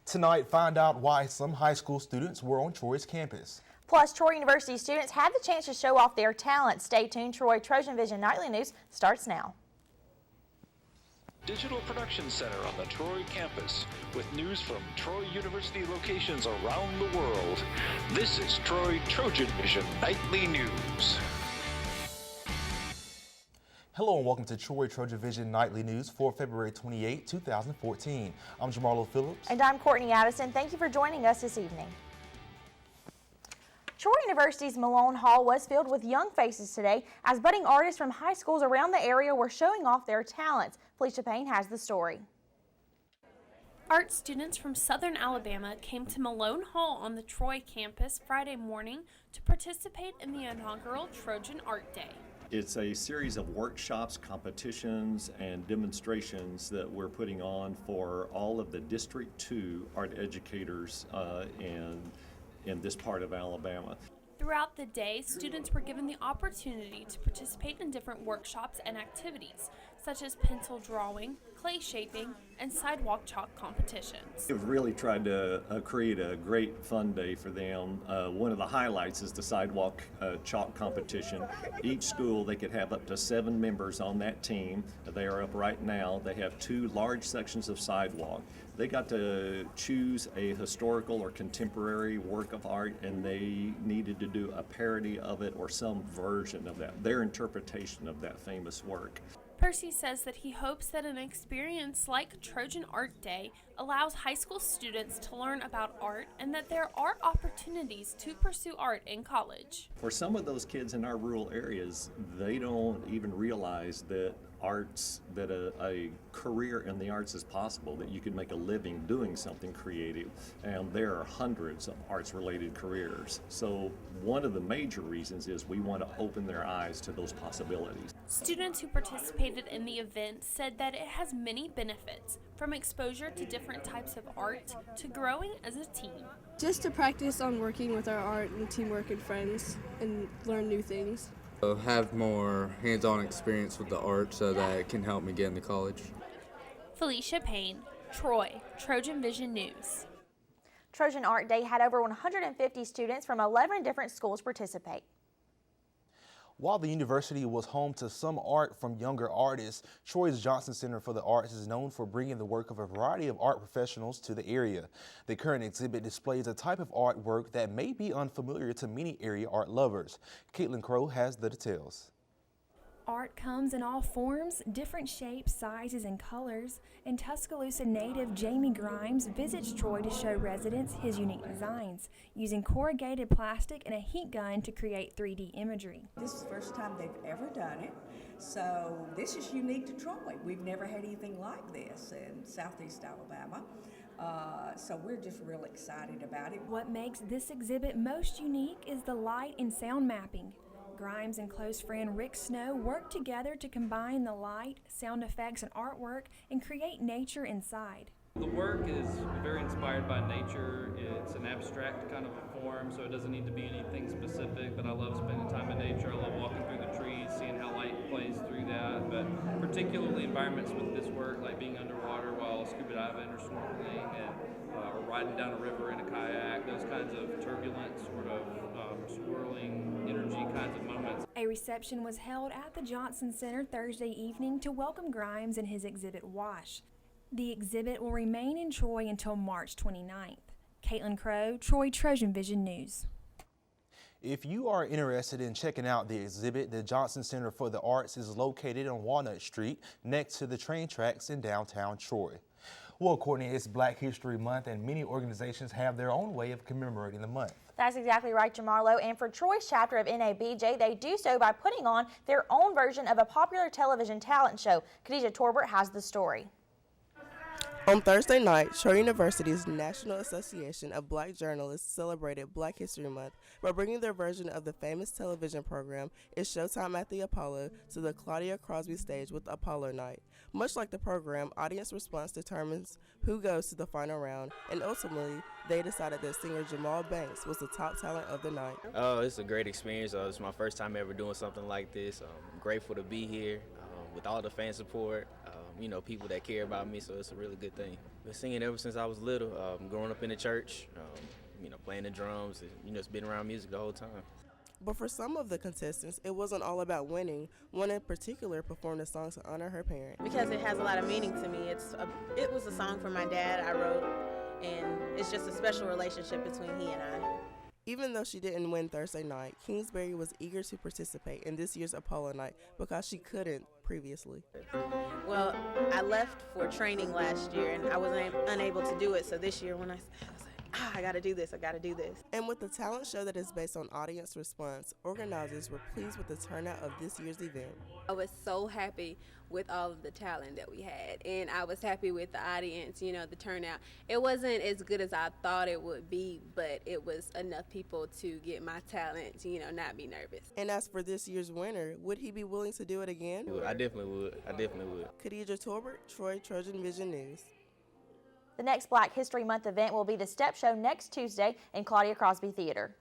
Tonight, find out why some high school students were on Troy's campus. Plus, Troy University students had the chance to show off their talent. Stay tuned. TrojanVision Nightly News starts now. Digital Production Center on the Troy campus with news from Troy University locations around the world. This is Troy TrojanVision Nightly News. Hello and welcome to Troy TrojanVision Nightly News for February 28, 2014. I'm Jamarlo Phillips. And I'm Courtney Addison. Thank you for joining us this evening. Troy University's Malone Hall was filled with young faces today as budding artists from high schools around the area were showing off their talents. Felicia Payne has the story. Art students from Southern Alabama came to Malone Hall on the Troy campus Friday morning to participate in the inaugural Trojan Art Day. It's a series of workshops, competitions, and demonstrations that we're putting on for all of the District 2 art educators in this part of Alabama. Throughout the day, students were given the opportunity to participate in different workshops and activities, such as pencil drawing, clay shaping, and sidewalk chalk competitions. We've really tried to create a great fun day for them. One of the highlights is the sidewalk chalk competition. Each school, they could have up to 7 members on that team. They are up right now. They have 2 large sections of sidewalk. They got to choose a historical or contemporary work of art, and they needed to do a parody of it or some version of that, their interpretation of that famous work. Percy says that he hopes that an experience like Trojan Art Day allows high school students to learn about art and that there are opportunities to pursue art in college. For some of those kids in our rural areas, they don't even realize that a career in the arts is possible, that you could make a living doing something creative, and there are hundreds of arts-related careers. So one of the major reasons is we want to open their eyes to those possibilities. Students who participated in the event said that it has many benefits, from exposure to different types of art to growing as a team. Just to practice on working with our art and teamwork and friends and learn new things. Have more hands-on experience with the art so that it can help me get into college. Felicia Payne, Troy, TrojanVision News. Trojan Art Day had over 150 students from 11 different schools participate. While the university was home to some art from younger artists, Troy's Johnson Center for the Arts is known for bringing the work of a variety of art professionals to the area. The current exhibit displays a type of artwork that may be unfamiliar to many area art lovers. Caitlin Crow has the details. Art comes in all forms, different shapes, sizes, and colors, and Tuscaloosa native Jamie Grimes visits Troy to show residents his unique designs, using corrugated plastic and a heat gun to create 3D imagery. This is the first time they've ever done it, so this is unique to Troy. We've never had anything like this in Southeast Alabama. So we're just real excited about it. What makes this exhibit most unique is the light and sound mapping. Grimes and close friend Rick Snow work together to combine the light, sound effects, and artwork and create nature inside. The work is very inspired by nature. It's an abstract kind of a form, so it doesn't need to be anything specific, but I love spending time in nature. I love walking through the trees, seeing how light plays through that, but particularly environments with this work, like being underwater while scuba diving or snorkeling, and or riding down a river in a kayak, those kinds of turbulent, sort of swirling energy kinds of moments. A reception was held at the Johnson Center Thursday evening to welcome Grimes and his exhibit Wash. The exhibit will remain in Troy until March 29th. Caitlin Crow, Troy TrojanVision News. If you are interested in checking out the exhibit, the Johnson Center for the Arts is located on Walnut Street next to the train tracks in downtown Troy. Well, Courtney, it's Black History Month, and many organizations have their own way of commemorating the month. That's exactly right, Jamarlo. And for Troy's chapter of NABJ, they do so by putting on their own version of a popular television talent show. Khadijah Torbert has the story. On Thursday night, Troy University's National Association of Black Journalists celebrated Black History Month by bringing their version of the famous television program It's Showtime at the Apollo to the Claudia Crosby stage with Apollo Night. Much like the program, audience response determines who goes to the final round, and ultimately, they decided that singer Jamal Banks was the top talent of the night. Oh, it's a great experience. It's my first time ever doing something like this. I'm grateful to be here with all the fan support. You know, people that care about me, so it's a really good thing. Been singing ever since I was little. Growing up in the church, playing the drums, and, just been around music the whole time. But for some of the contestants, it wasn't all about winning. One in particular performed a song to honor her parent. Because it has a lot of meaning to me. It was a song for my dad I wrote, and it's just a special relationship between he and I. Even though she didn't win Thursday night, Kingsbury was eager to participate in this year's Apollo night because she couldn't previously. Well, I left for training last year, and I was unable to do it, so this year when I was like, I gotta do this. And with the talent show that is based on audience response, organizers were pleased with the turnout of this year's event. I was so happy with all of the talent that we had, and I was happy with the audience, the turnout. It wasn't as good as I thought it would be, but it was enough people to get my talent, not be nervous. And as for this year's winner, would he be willing to do it again? I definitely would. Khadijah Torbert, Troy, TrojanVision News. The next Black History Month event will be the Step Show next Tuesday in Claudia Crosby Theater.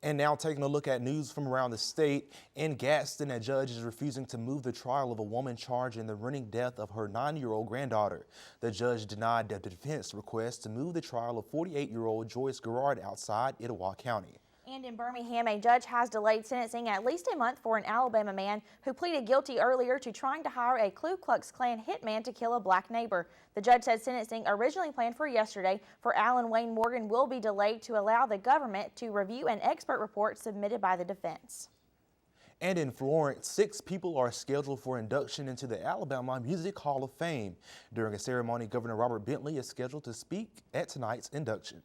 And now taking a look at news from around the state. In Gadsden, a judge is refusing to move the trial of a woman charged in the running death of her 9-year-old granddaughter. The judge denied the defense request to move the trial of 48-year-old Joyce Garrard outside Etowah County. And in Birmingham, a judge has delayed sentencing at least a month for an Alabama man who pleaded guilty earlier to trying to hire a Ku Klux Klan hitman to kill a black neighbor. The judge said sentencing, originally planned for yesterday, for Alan Wayne Morgan will be delayed to allow the government to review an expert report submitted by the defense. And in Florence, 6 people are scheduled for induction into the Alabama Music Hall of Fame. During a ceremony, Governor Robert Bentley is scheduled to speak at tonight's induction.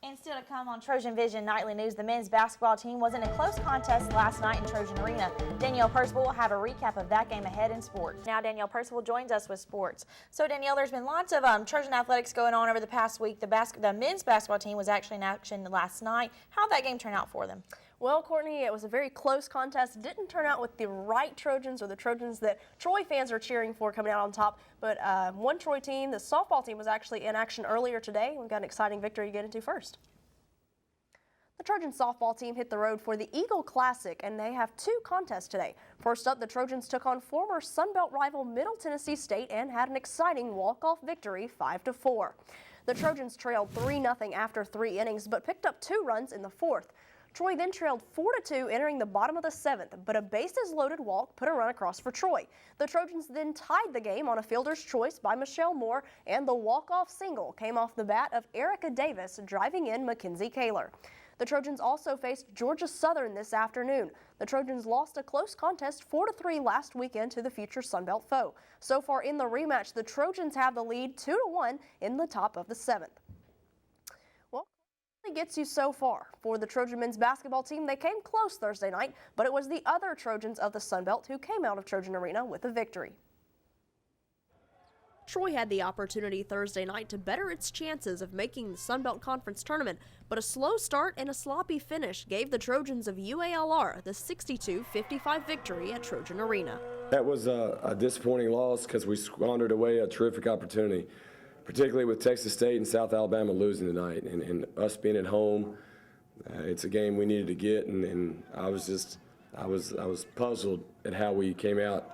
And still to come on TrojanVision Nightly News, the men's basketball team was in a close contest last night in Trojan Arena. Danielle Percival will have a recap of that game ahead in sports. Now Danielle Percival joins us with sports. So Danielle, there's been lots of Trojan athletics going on over the past week. The men's basketball team was actually in action last night. How'd that game turn out for them? Well, Courtney, it was a very close contest. It didn't turn out with the right Trojans or the Trojans that Troy fans are cheering for coming out on top. But one Troy team, the softball team, was actually in action earlier today. We've got an exciting victory to get into first. The Trojan softball team hit the road for the Eagle Classic, and they have 2 contests today. First up, the Trojans took on former Sunbelt rival Middle Tennessee State and had an exciting walk-off victory, 5-4. The Trojans trailed 3-0 after 3 innings, but picked up 2 runs in the 4th. Troy then trailed 4-2 entering the bottom of the 7th, but a bases-loaded walk put a run across for Troy. The Trojans then tied the game on a fielder's choice by Michelle Moore, and the walk-off single came off the bat of Erica Davis, driving in Mackenzie Kaler. The Trojans also faced Georgia Southern this afternoon. The Trojans lost a close contest 4-3 last weekend to the future Sunbelt foe. So far in the rematch, the Trojans have the lead 2-1 in the top of the 7th. Well, it gets you so far. For the Trojan men's basketball team, they came close Thursday night, but it was the other Trojans of the Sunbelt who came out of Trojan Arena with a victory. Troy had the opportunity Thursday night to better its chances of making the Sunbelt Conference tournament, but a slow start and a sloppy finish gave the Trojans of UALR the 62-55 victory at Trojan Arena. That was a disappointing loss because we squandered away a terrific opportunity, particularly with Texas State and South Alabama losing tonight, and us being at home. It's a game we needed to get, and I was puzzled at how we came out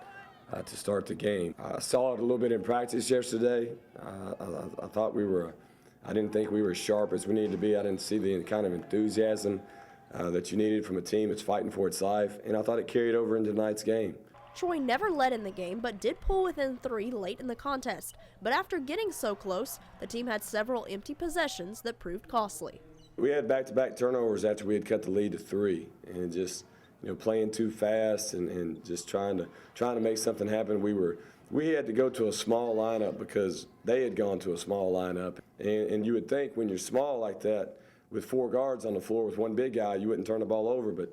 to start the game. I saw it a little bit in practice yesterday. I thought I didn't think we were as sharp as we needed to be. I didn't see the kind of enthusiasm that you needed from a team that's fighting for its life, and I thought it carried over into tonight's game. Troy never led in the game, but did pull within 3 late in the contest. But after getting so close, the team had several empty possessions that proved costly. We had back-to-back turnovers after we had cut the lead to 3, and just playing too fast and just trying to make something happen. We had to go to a small lineup because they had gone to a small lineup. And you would think when you're small like that, with 4 guards on the floor with 1 big guy, you wouldn't turn the ball over. But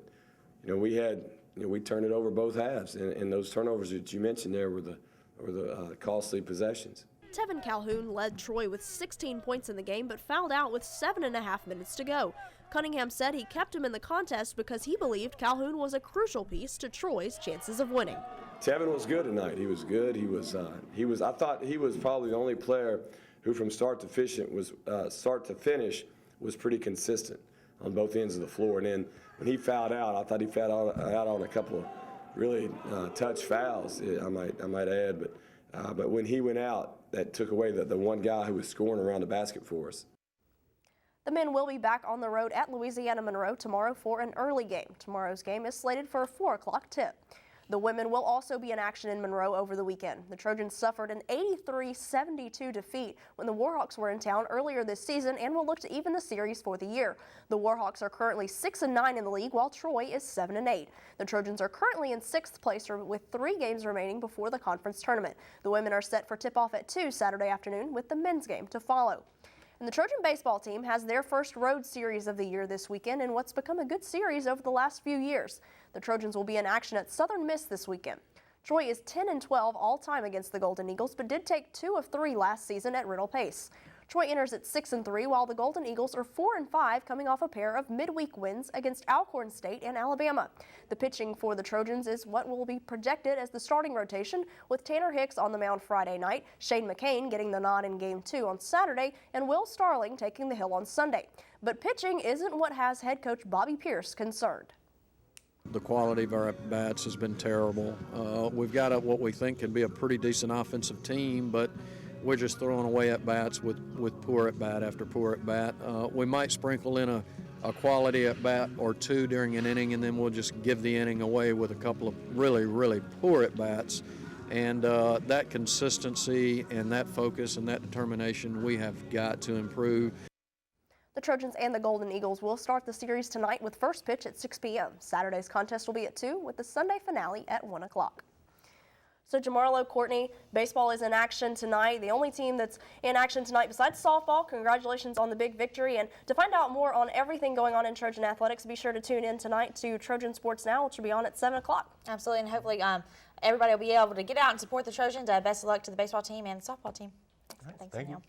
we turned it over both halves, and those turnovers that you mentioned there were the costly possessions. Tevin Calhoun led Troy with 16 points in the game, but fouled out with 7.5 minutes to go. Cunningham said he kept him in the contest because he believed Calhoun was a crucial piece to Troy's chances of winning. Tevin was good tonight. He was good. I thought he was probably the only player who from start to finish was pretty consistent on both ends of the floor. And then when he fouled out, I thought he fouled out on a couple of really touch fouls, I might add. But But when he went out, that took away the one guy who was scoring around the basket for us. The men will be back on the road at Louisiana Monroe tomorrow for an early game. Tomorrow's game is slated for a 4 o'clock tip. The women will also be in action in Monroe over the weekend. The Trojans suffered an 83-72 defeat when the Warhawks were in town earlier this season and will look to even the series for the year. The Warhawks are currently 6-9 in the league, while Troy is 7-8. The Trojans are currently in 6th place with 3 games remaining before the conference tournament. The women are set for tip-off at 2 Saturday afternoon, with the men's game to follow. And the Trojan baseball team has their first road series of the year this weekend in what's become a good series over the last few years. The Trojans will be in action at Southern Miss this weekend. Troy is 10-12 all-time against the Golden Eagles, but did take 2 of 3 last season at Riddle Pace. Troy enters at 6-3, while the Golden Eagles are 4-5, coming off a pair of midweek wins against Alcorn State and Alabama. The pitching for the Trojans is what will be projected as the starting rotation, with Tanner Hicks on the mound Friday night, Shane McCain getting the nod in Game 2 on Saturday, and Will Starling taking the hill on Sunday. But pitching isn't what has head coach Bobby Pierce concerned. The quality of our at-bats has been terrible. We've got what we think can be a pretty decent offensive team, but we're just throwing away at-bats with poor at-bat after poor at-bat. We might sprinkle in a quality at-bat or 2 during an inning, and then we'll just give the inning away with a couple of really, really poor at-bats. And that consistency and that focus and that determination we have got to improve. The Trojans and the Golden Eagles will start the series tonight with first pitch at 6 p.m. Saturday's contest will be at 2, with the Sunday finale at 1 o'clock. So Jamarlo, Courtney, baseball is in action tonight. The only team that's in action tonight besides softball. Congratulations on the big victory. And to find out more on everything going on in Trojan athletics, be sure to tune in tonight to Trojan Sports Now, which will be on at 7 o'clock. Absolutely, and hopefully everybody will be able to get out and support the Trojans. Best of luck to the baseball team and the softball team. Thanks, Danielle.